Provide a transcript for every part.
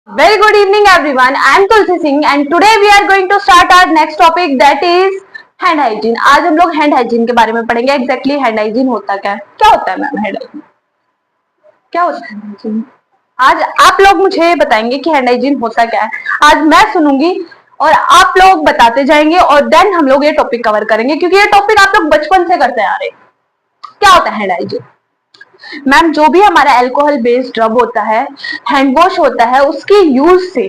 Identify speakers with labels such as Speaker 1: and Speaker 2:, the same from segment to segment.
Speaker 1: Very good evening everyone. I am Tulsi Singh and today we are going to start our next topic that is hand hygiene. आज हम लोग hand hygiene के बारे में पढ़ेंगे। Exactly hand hygiene होता क्या है, क्या होता है मैम हैंड हाइजीन, क्या होता है हैंड हाइजीन? आज आप लोग मुझे बताएंगे कि हैंड हाइजीन होता क्या है। आज मैं सुनूंगी और आप लोग बताते जाएंगे और देन हम लोग ये टॉपिक कवर करेंगे, क्योंकि ये टॉपिक आप लोग बचपन से करते आ रहे हैं। क्या होता है हैंड हाइजीन? मैम जो भी हमारा अल्कोहल बेस्ड ड्रग होता है, हैंड वॉश होता है, उसके यूज से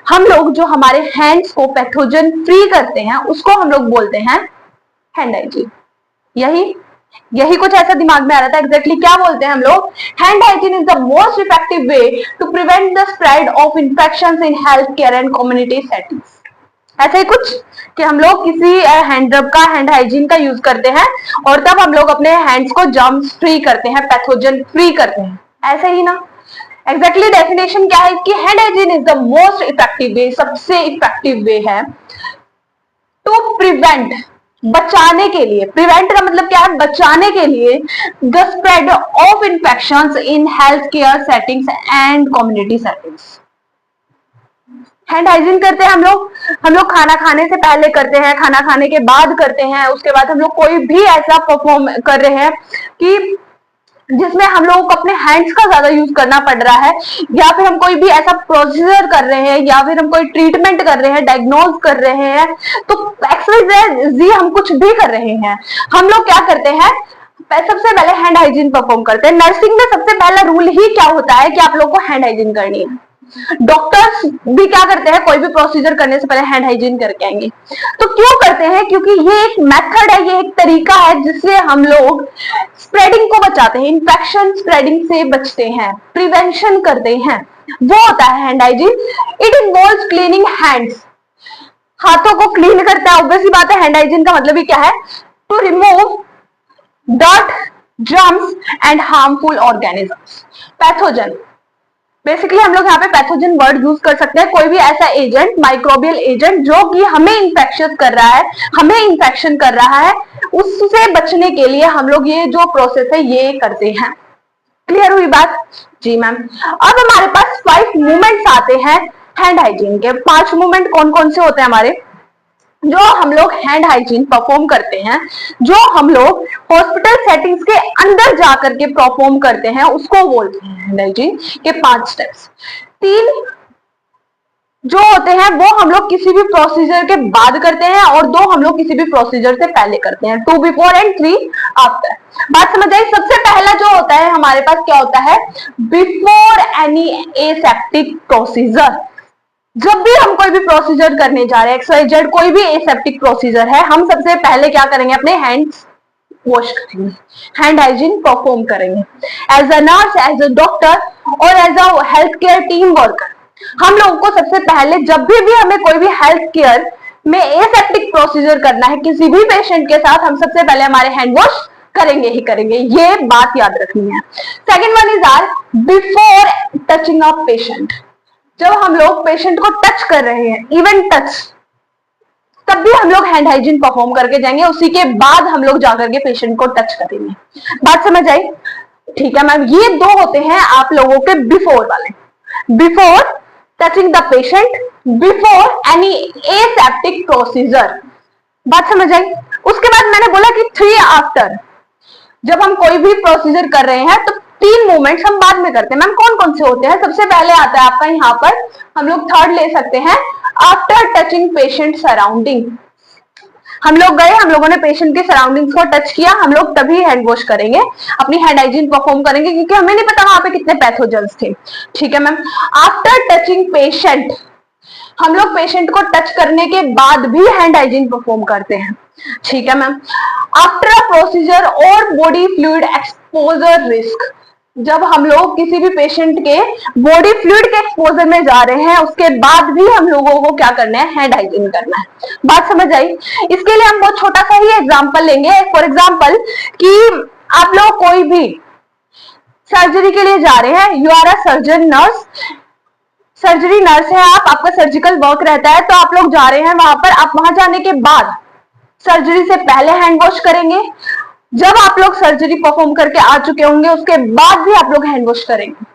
Speaker 1: हम लोग जो हमारे हैंड्स को पैथोजन फ्री करते हैं उसको हम लोग बोलते हैं हैंड हाइजीन। यही कुछ ऐसा दिमाग में आ रहा था। एग्जैक्टली क्या बोलते हैं हम लोग? Hand hygiene is the most effective way to prevent the spread of infections in health care and community settings. ऐसा ही कुछ कि हम लोग किसी हैंड रब का, हैंड हाइजीन का यूज करते हैं और तब हम लोग अपने हैंड्स को जर्म्स फ्री करते हैं, पैथोजन फ्री करते हैं, ऐसे ही ना? एग्जैक्टली डेफिनेशन क्या है इसकी? Hand hygiene is the most effective वे, सबसे इफेक्टिव वे है टू प्रिवेंट, बचाने के लिए। प्रिवेंट का मतलब क्या है? बचाने के लिए the spread of infections in health care settings and community settings. Hand hygiene करते हैं हम लोग खाना खाने से पहले करते हैं, खाना खाने के बाद करते हैं, उसके बाद हम लोग कोई भी ऐसा परफॉर्म कर रहे हैं कि जिसमें हम लोगों को अपने हैंड्स का ज्यादा यूज करना पड़ रहा है, या फिर हम कोई भी ऐसा प्रोसीजर कर रहे हैं, या फिर हम कोई ट्रीटमेंट कर रहे हैं, डायग्नोज कर रहे हैं, तो एक्सवाइजेड हम कुछ भी कर रहे हैं, हम लोग क्या करते हैं? सबसे पहले हैंड हाइजीन परफॉर्म करते हैं। नर्सिंग में सबसे पहला रूल ही क्या होता है कि आप लोग को हैंड हाइजीन करनी है। डॉक्टर्स भी क्या करते हैं? कोई भी प्रोसीजर करने से पहले हैंड हाइजीन करके आएंगे। तो क्यों करते हैं? क्योंकि ये एक मेथड है, ये एक तरीका है जिससे हम लोग स्प्रेडिंग को बचाते हैं, इन्फेक्शन स्प्रेडिंग से बचते हैं, प्रिवेंशन करते हैं, वो होता है hand hygiene. It involves cleaning hands, हाथों को क्लीन करता है। ऑब्वियसली बात है, हैंड हाइजीन का मतलब ही क्या है? To remove dirt, germs and harmful organisms, pathogen. Basically हम लोग यहाँ पे पैथोजन वर्ड यूज कर सकते हैं, कोई भी ऐसा एजेंट, माइक्रोबियल एजेंट जो कि हमें इंफेक्शियस कर रहा है, हमें इंफेक्शन कर रहा है, उससे बचने के लिए हम लोग ये जो प्रोसेस है ये करते हैं। क्लियर हुई बात? जी मैम। अब हमारे पास 5 मूवमेंट्स आते हैं हैंड हाइजीन के। 5 मूवमेंट कौन कौन से होते हैं हमारे, जो हम लोग हैंड हाइजीन परफॉर्म करते हैं, जो हम लोग हॉस्पिटल सेटिंग्स के अंदर जाकर के परफॉर्म करते हैं, उसको बोलते हैं हैंड हाइजीन के 5 स्टेप्स। 3 जो होते हैं वो हम लोग किसी भी प्रोसीजर के बाद करते हैं और 2 हम लोग किसी भी प्रोसीजर से पहले करते हैं। 2 बिफोर एंड 3 आफ्टर। बात समझ आई? सबसे पहला जो होता है हमारे पास क्या होता है? Before any aseptic procedure. जब भी हम कोई भी प्रोसीजर करने जा रहे हैं, XYZ कोई भी एसेप्टिक प्रोसीजर है, हम सबसे पहले क्या करेंगे? अपने हैंड्स वॉश करेंगे, हैंड हाइजीन परफॉर्म करेंगे। As a nurse, as a doctor और as a health care team worker, हम लोगों को सबसे पहले जब भी हमें कोई भी हेल्थ केयर में एसेप्टिक प्रोसीजर करना है किसी भी पेशेंट के साथ, हम सबसे पहले हमारे हैंड वॉश करेंगे ही करेंगे। ये बात याद रखनी है। Second one is are before touching a patient. जब हम लोग पेशेंट को टच कर रहे हैं, इवन टच, तब भी हम लोग हैंड हाइजीन परफॉर्म करके जाएंगे, उसी के बाद हम लोग जाकर के पेशेंट को टच करेंगे। बात समझ आई? ठीक है मैम। ये 2 होते हैं आप लोगों के बिफोर वाले, before touching the patient, before any aseptic procedure. बात समझ आई? उसके बाद मैंने बोला कि 3 आफ्टर। जब हम कोई भी प्रोसीजर कर रहे हैं तो 3 मूवमेंट्स हम बाद में करते हैं। मैम कौन कौन से होते हैं? सबसे पहले आता है आपका यहाँ पर, हम लोग थर्ड ले सकते हैं, आफ्टर टचिंग पेशेंट सराउंडिंग। हम लोग गए, हम लोगों ने पेशेंट के सराउंडिंग्स को टच किया, हम लोग तभी हैंड वॉश करेंगे, अपनी हैंड हाइजीन परफॉर्म करेंगे, क्योंकि हमें नहीं पता वहां पे कितने पैथोजन्स थे। ठीक है मैम। आफ्टर टचिंग पेशेंट, हम लोग पेशेंट को टच करने के बाद भी हैंड हाइजीन परफॉर्म करते हैं। ठीक है मैम। आफ्टर अ प्रोसीजर और बॉडी फ्लूइड एक्सपोजर रिस्क, जब हम लोग किसी भी पेशेंट के बॉडी फ्लूइड के एक्सपोजर में जा रहे हैं उसके बाद भी हम लोगों को क्या करना है? हैंड हाइजीन करना है। बात समझ आई? इसके लिए हम बहुत छोटा सा ही एग्जांपल लेंगे। फॉर एग्जांपल कि आप लोग कोई भी सर्जरी के लिए जा रहे हैं, you are a surgeon nurse, surgery nurse है आप, आपका सर्जिकल वर्क रहता है, तो आप लोग जा रहे हैं वहां पर। आप वहां जाने के बाद सर्जरी से पहले हैंड वॉश करेंगे, जब आप लोग सर्जरी परफॉर्म करके आ चुके होंगे उसके बाद भी आप लोग हैंड वॉश करेंगे,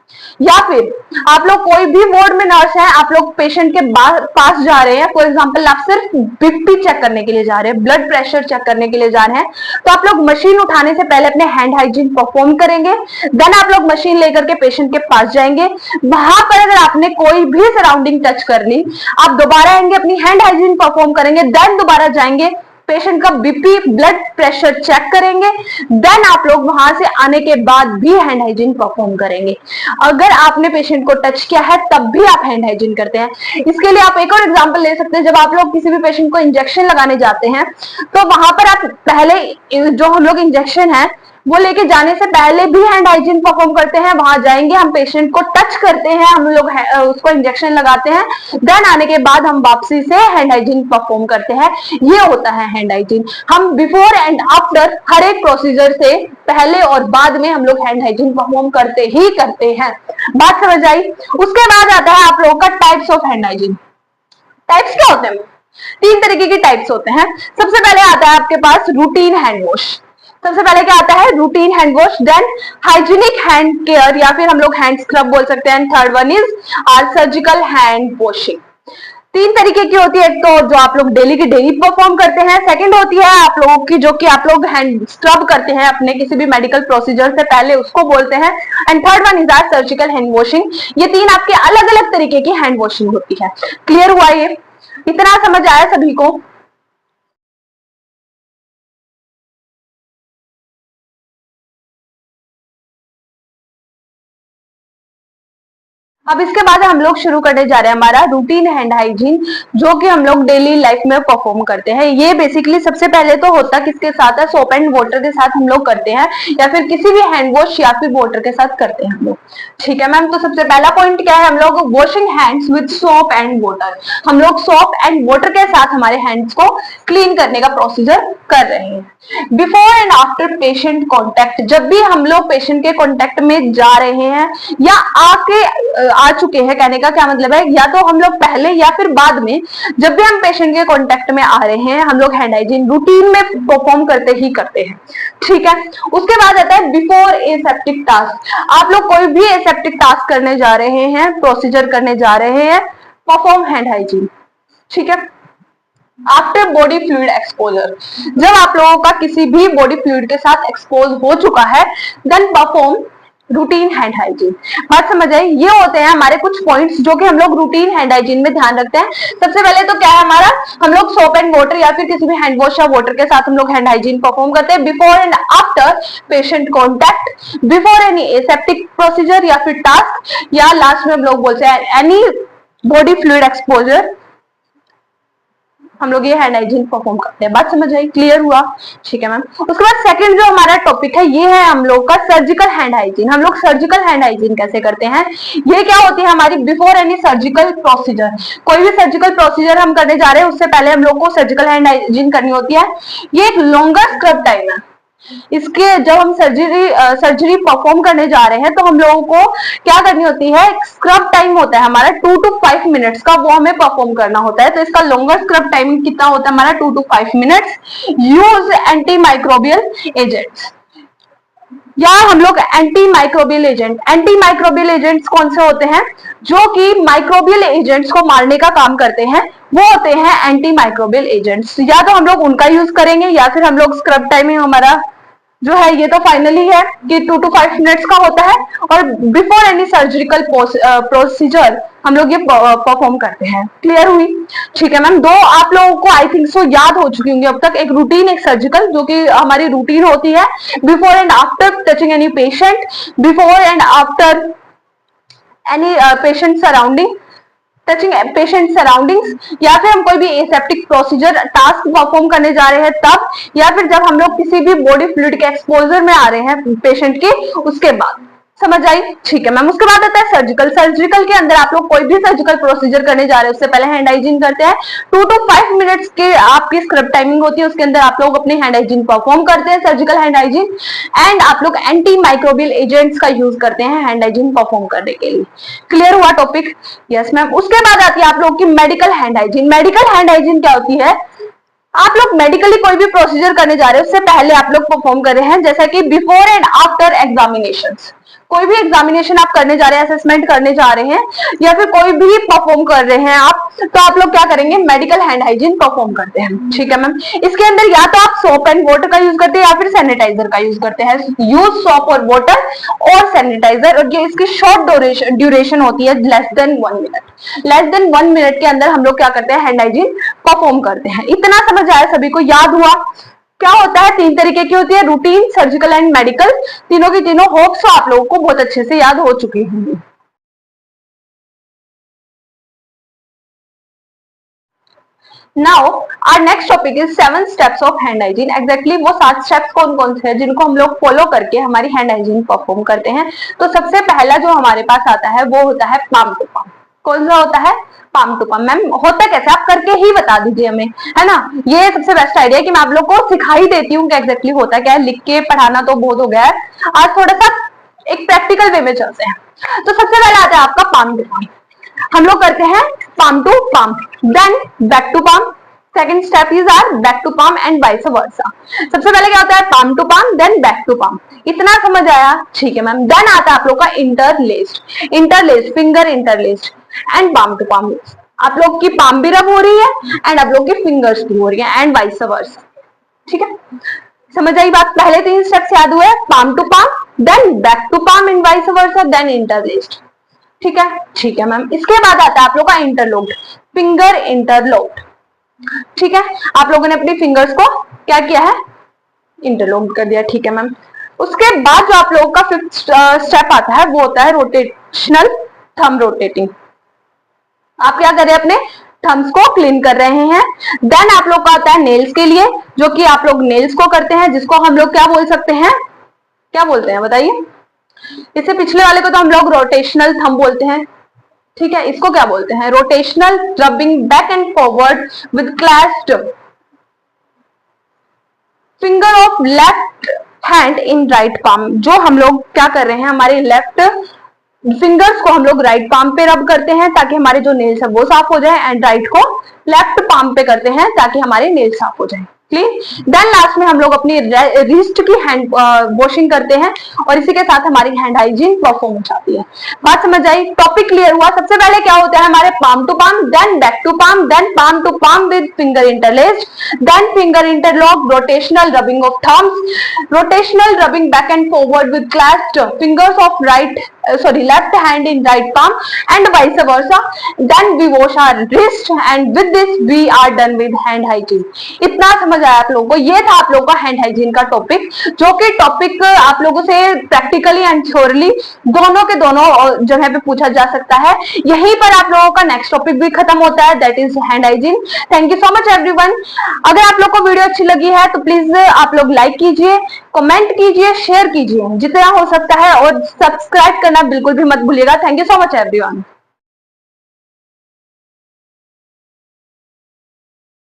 Speaker 1: या फिर आप लोग कोई भी वार्ड में नर्स है, आप लोग पेशेंट के पास जा रहे हैं, फॉर एग्जांपल आप सिर्फ बीपी चेक करने के लिए जा रहे हैं, ब्लड प्रेशर चेक करने के लिए जा रहे हैं, तो आप लोग मशीन उठाने से पहले अपने हैंड हाइजीन परफॉर्म करेंगे। देन आप लोग मशीन लेकर के पेशेंट के पास जाएंगे, वहां पर अगर आपने कोई भी सराउंडिंग टच कर ली, आप दोबारा आएंगे, अपनी हैंड हाइजीन परफॉर्म करेंगे, देन दोबारा जाएंगे, पेशेंट का बीपी ब्लड प्रेशर चेक करेंगे, देन आप लोग वहां से आने के बाद भी हैंड हाइजीन परफॉर्म करेंगे। अगर आपने पेशेंट को टच किया है तब भी आप हैंड हाइजीन करते हैं। इसके लिए आप एक और एग्जांपल ले सकते हैं, जब आप लोग किसी भी पेशेंट को इंजेक्शन लगाने जाते हैं तो वहां पर आप पहले जो हम लोग इंजेक्शन है वो लेके जाने से पहले भी हैंड हाइजीन परफॉर्म करते हैं। वहां जाएंगे, हम पेशेंट को टच करते हैं, हम लोग उसको इंजेक्शन लगाते हैं, देन आने के बाद हम वापसी से हैंड हाइजीन परफॉर्म करते हैं। ये होता है हैंड हाइजीन। हम बिफोर एंड आफ्टर हर एक प्रोसीजर से पहले और बाद में हम लोग हैंड हाइजीन परफॉर्म करते ही करते हैं। बात समझ आई? उसके बाद आता है आप लोगों का types of hand hygiene. Types क्या होते हैं? 3 तरीके के टाइप्स होते हैं। सबसे पहले आता है आपके पास रूटीन हैंड वॉश। सबसे पहले क्या आता है? Routine hand wash, then hygienic hand care या फिर हम लोग हैंड स्क्रब बोल सकते हैं, third one is are surgical hand washing. 3 तरीके की होती है। एक तो जो आप लोग डेली की डेली परफॉर्म करते हैं, सेकंड होती है आप लोगों की जो कि आप लोग हैंड स्क्रब करते हैं अपने किसी भी मेडिकल प्रोसीजर से पहले, उसको बोलते हैं, and third one is are surgical hand washing. ये 3 आपके अलग अलग तरीके की हैंड वॉशिंग होती है। क्लियर हुआ? ये इतना समझ आया सभी को? अब इसके बाद हम लोग शुरू करने जा रहे हैं हमारा रूटीन हैंड हाइजीन, जो कि हम लोग डेली लाइफ में परफॉर्म करते हैं। ये बेसिकली सबसे पहले तो होता किसके साथ है? सोप एंड वाटर के साथ हम लोग करते हैं, या फिर किसी भी हैंड वॉश या फिर वाटर के साथ करते हैं हम लोग। ठीक है मैम, तो सबसे पहला पॉइंट क्या है? हम लोग washing hands with soap and water. हम लोग सोप एंड वाटर के साथ हमारे हैंड्स को क्लीन करने का प्रोसीजर कर रहे हैं। Before and after patient contact, जब भी हम लोग पेशेंट के कॉन्टेक्ट में जा रहे हैं या आ चुके हैं, कहने का क्या मतलब है, या तो हम लोग पहले या फिर बाद में, जब भी हम पेशेंट के कांटेक्ट में आ रहे हैं हम लोग हैंड हाइजीन रूटीन में परफॉर्म करते ही करते हैं। ठीक है, उसके बाद आता है बिफोर एसेप्टिक टास्क। आप लोग कोई भी एसेप्टिक टास्क करने जा रहे हैं, प्रोसीजर करने जा रहे हैं, परफॉर्म हैंड हाइजीन। ठीक है, आफ्टर बॉडी फ्लूइड एक्सपोजर, जब आप लोगों का किसी भी बॉडी फ्लूइड के साथ एक्सपोज हो चुका है, then perform routine hand hygiene. बात समझ आई? ये होते हैं हमारे कुछ पॉइंट्स जो कि हम लोग रूटीन हैंड हाइजीन में ध्यान रखते हैं। सबसे पहले तो क्या है हमारा? हम लोग सोप एंड वाटर या फिर किसी भी हैंड वॉश या वाटर के साथ हम लोग हैंड हाइजीन परफॉर्म करते हैं before and after patient contact, before any aseptic procedure या फिर टास्क, या लास्ट में हम लोग बोलते हैं एनी बॉडी फ्लूइड एक्सपोजर, हम लोग ये हैंड हाइजीन परफॉर्म करते हैं। बात समझ आई? क्लियर हुआ? ठीक है मैम। उसके बाद सेकंड जो हमारा टॉपिक है ये है हम लोग का सर्जिकल हैंड हाइजीन। हम लोग सर्जिकल हैंड हाइजीन कैसे करते हैं? ये क्या होती है हमारी? बिफोर एनी सर्जिकल प्रोसीजर, कोई भी सर्जिकल प्रोसीजर हम करने जा रहे हैं उससे पहले हम लोग को सर्जिकल हैंड हाइजीन करनी होती है। ये एक लॉन्गर स्क्रब टाइम है। इसके जब हम सर्जरी परफॉर्म करने जा रहे हैं तो हम लोगों को क्या करनी होती है? स्क्रब टाइम होता है हमारा 2 to 5 मिनट्स का, वो हमें परफॉर्म करना होता है। तो इसका लॉन्गर स्क्रब टाइम कितना होता है हमारा? 2 to 5 minutes. Use anti microbial agents, या हम लोग एंटी माइक्रोबियल एजेंट्स कौन से होते हैं? जो कि माइक्रोबियल एजेंट्स को मारने का काम करते हैं, वो होते हैं एंटी माइक्रोबियल एजेंट्स। या तो हम लोग उनका यूज करेंगे या फिर हम लोग स्क्रब टाइमिंग हमारा जो है ये तो फाइनली है कि 2 to 5 मिनट्स का होता है, और बिफोर एनी सर्जिकल प्रोसीजर हम लोग ये परफॉर्म करते हैं। क्लियर हुई? ठीक है मैम। 2 आप लोगों को आई थिंक सो याद हो चुकी होंगी अब तक, एक रूटीन एक सर्जिकल, जो कि हमारी रूटीन होती है before and after touching any patient, before and after any patient surrounding, touching patient surroundings, या फिर हम कोई भी एसेप्टिक प्रोसीजर टास्क परफॉर्म करने जा रहे हैं तब, या फिर जब हम लोग किसी भी बॉडी फ्लूइड के एक्सपोजर में आ रहे हैं पेशेंट के, उसके बाद। समझ आई? ठीक है मैम। उसके बाद आता है सर्जिकल के अंदर आप लोग कोई भी सर्जिकल प्रोसीजर करने जा रहे हैं उससे पहले हैंड हाइजीन करते हैं। 2 to 5 मिनट्स के आपकी स्क्रब टाइमिंग होती है, उसके अंदर आप लोग अपनी हैंड हाइजीन परफॉर्म करते हैं, सर्जिकल हैंड हाइजीन, एंड आप लोग एंटी माइक्रोबियल एजेंट्स का यूज करते हैं हैंड हाइजीन परफॉर्म करने के लिए। क्लियर हुआ टॉपिक? Yes ma'am. उसके बाद आती है आप लोग की medical hand hygiene. Medical hand hygiene क्या होती है? आप लोग मेडिकली कोई भी प्रोसीजर करने जा रहे हैं उससे पहले आप लोग परफॉर्म कर रहे हैं, जैसा कि बिफोर एंड आफ्टर एग्जामिनेशंस। कोई भी एग्जामिनेशन आप करने जा रहे हैं, असेसमेंट करने जा रहे हैं, या फिर कोई भी परफॉर्म कर रहे हैं आप, तो आप लोग क्या करेंगे, मेडिकल हैंड हाइजीन परफॉर्म करते हैं। ठीक है मैम। इसके अंदर या तो आप सोप एंड वाटर का यूज करते हैं या फिर सैनिटाइजर का यूज करते हैं। यूज सोप और वाटर और सैनिटाइजर, और ये इसकी शॉर्ट ड्यूरेशन होती है, less than 1 minute. Less than 1 minute के अंदर हम लोग क्या करते हैं, हैंड हाइजीन परफॉर्म करते हैं। इतना समझ आया सभी को, याद हुआ? क्या होता है, 3 तरीके की होती है, रूटीन, सर्जिकल एंड मेडिकल। तीनों की तीनों होप्स आप लोगों को बहुत अच्छे से याद हो चुकी होंगी। Now our next topic is 7 steps of hand hygiene. Exactly वो 7 स्टेप्स कौन कौन से हैं जिनको हम लोग फॉलो करके हमारी हैंड हाइजीन परफॉर्म करते हैं। तो सबसे पहला जो हमारे पास आता है वो होता है पाम टू पाम। कौन सा होता है, पाम टू पाम। मैम होता कैसे, आप करके ही बता दीजिए हमें, है ना। ये सबसे बेस्ट आइडिया है कि मैं आप लोग को सिखा ही देती हूँ कि एग्जैक्टली होता क्या है। लिख के पढ़ाना तो बहुत हो गया है, आज थोड़ा सा एक प्रैक्टिकल वे में चलते हैं। तो सबसे पहले आता है आपका पाम टू पाम। हम लोग करते हैं palm to palm, then back to palm. Second step is are back to palm and vice versa. सबसे पहले क्या होता है, palm to palm, then back to palm. इतना समझ आया? ठीक है मैम। देन आता है आप लोग का interlaced. Interlaced finger interlaced and palm to palm. आप लोग की पाम भी रब हो रही है एंड आप लोग की फिंगर्स भी हो रही है, एंड वाइस वर्सा। ठीक है, समझ आई बात? पहले 3 स्टेप्स याद हुए, palm to palm, then back to palm and vice versa, then interlaced. ठीक है, ठीक है मैम। इसके बाद आता है आप लोग का इंटरलॉक्ड, फिंगर इंटरलॉक्ड। ठीक है, आप लोगों ने अपनी फिंगर्स को क्या किया है, इंटरलॉक्ड कर दिया। ठीक है मैम। उसके बाद जो आप लोगों का 5th स्टेप आता है वो होता है रोटेशनल थंब रोटेटिंग। आप क्या कर रहे हैं, अपने थम्स को क्लीन कर रहे हैं। देन आप लोग का आता है नेल्स के लिए, जो कि आप लोग नेल्स को करते हैं, जिसको हम लोग क्या बोल सकते हैं, क्या बोलते हैं बताइए। इससे पिछले वाले को तो हम लोग रोटेशनल थंब बोलते हैं। ठीक है, इसको क्या बोलते हैं, rotational rubbing back and forward with clasped finger of left hand in right palm. जो हम लोग क्या कर रहे हैं, हमारे लेफ्ट फिंगर्स को हम लोग राइट पाम पे रब करते हैं ताकि हमारे जो नेल्स है वो साफ हो जाए, एंड राइट को लेफ्ट पाम पे करते हैं ताकि हमारे नेल्स साफ हो जाए। क्लीन। देन लास्ट में हम लोग अपनी रिस्ट की हैंड वॉशिंग करते हैं, और इसी के साथ हमारी हैंड हाइजीन परफॉर्म हो जाती है। बात समझ आई? टॉपिक क्लियर हुआ? सबसे पहले क्या होता है हमारे palm to palm, then back to palm, then palm to palm with finger interlaced, then finger interlock, rotational rubbing of thumbs, rotational rubbing back and forward with clasped fingers of left hand in right palm and vice versa. Then we wash our wrist and with this we are done with hand hygiene. इतना समझ आया आप लोगों को? ये था आप लोगों का हैंड हाइजीन का टॉपिक, जो कि टॉपिक आप लोगों से प्रैक्टिकली एंड थ्योरली दोनों के दोनों जगह पे पूछा जा सकता है। यहीं पर आप लोगों का नेक्स्ट टॉपिक भी खत्म होता है, that is hand hygiene. Thank you so much everyone. अगर आप लोग को वीडियो अच्छी लगी है तो प्लीज आप लोग लाइक कीजिए, कमेंट कीजिए, शेयर कीजिए जितना हो सकता है, और सब्सक्राइब करना बिल्कुल भी मत भूलिएगा। Thank you so much everyone.